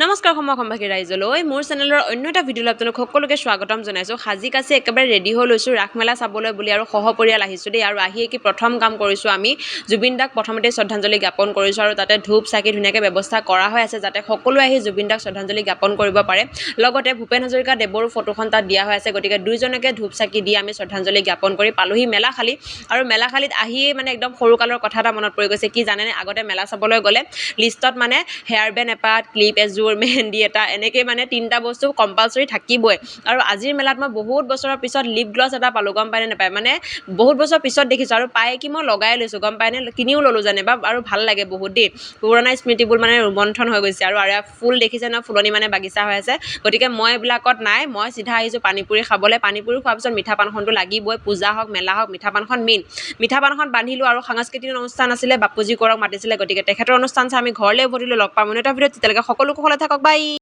নমস্কাৰ সমভাগী ৰাইজলৈ মোৰ চেনেলৰ অন্য এটা ভিডিঅ'লৈ আপোনালোক সকলোকে স্বাগতম জনাইছোঁ। সাজি কাচি একেবাৰে ৰেডি হৈ লৈছোঁ ৰাসমেলা চাবলৈ বুলি আৰু সহপৰিয়াল আহিছোঁ দেই। আৰু আহিয়ে কি প্ৰথম কাম কৰিছোঁ আমি জুবিন দাক প্ৰথমতে শ্ৰদ্ধাঞ্জলি জ্ঞাপন কৰিছোঁ আৰু তাতে ধূপ চাকি ধুনীয়াকৈ ব্যৱস্থা কৰা হৈ আছে যাতে সকলোৱে আহি জুবিন দাক শ্ৰদ্ধাঞ্জলি জ্ঞাপন কৰিব পাৰে। লগতে ভূপেন হাজৰিকা দেৱৰো ফটোখন তাত দিয়া হৈ আছে, গতিকে দুইজনকে ধূপ চাকি দি আমি শ্ৰদ্ধাঞ্জলি জ্ঞাপন কৰি পালোহি মেলাখালী। আৰু মেলাখালীত আহিয়ে মানে একদম সৰুকালৰ কথা এটা মনত পৰি গৈছে। কি জানেনে, আগতে মেলা চাবলৈ গ'লে লিষ্টত মানে হেয়াৰ বেণ্ড এপাত, ক্লিপ এযোৰ, মেহেন্দি এটা, এনেকৈ মানে 3টা বস্তু কম্পালচৰি থাকিবই। আৰু আজিৰ মেলাত মই বহুত বছৰৰ পিছত লিপ গ্লছ এটা পালোঁ, গম পায়নে নাপায়, মানে বহুত বছৰ পিছত দেখিছোঁ আৰু পাই কি মই লগাই লৈছোঁ, গম পায়নে, কিনিও ল'লোঁ যেনিবা আৰু ভাল লাগে বহুত দেই। পুৰণা স্মৃতিবোৰ মানে ৰোমন্থন হৈ গৈছে। আৰু ফুল দেখিছে ন, ফুলনি মানে বাগিচা হৈ আছে, গতিকে মই এইবিলাকত নাই, মই চিধা আহিছোঁ পানীপুৰি খাবলৈ। পানীপুৰি খোৱাৰ পিছত মিঠা পানখনটো লাগিবই, পূজা হওক মেলা হওক মিঠা পানখন মেইন। মিঠা পানখন বান্ধিলোঁ আৰু সাংস্কৃতিক অনুষ্ঠান আছিলে, বাপুজি কৰক মাতিছিলে, গতিকে তেখেতৰ অনুষ্ঠান চাই আমি ঘৰলৈ উভতিলোঁ। লগ পাম অন্য এটা ভিডিঅ'ত, তেতিয়ালৈকে সকলো কুশলে থাকক, বাই।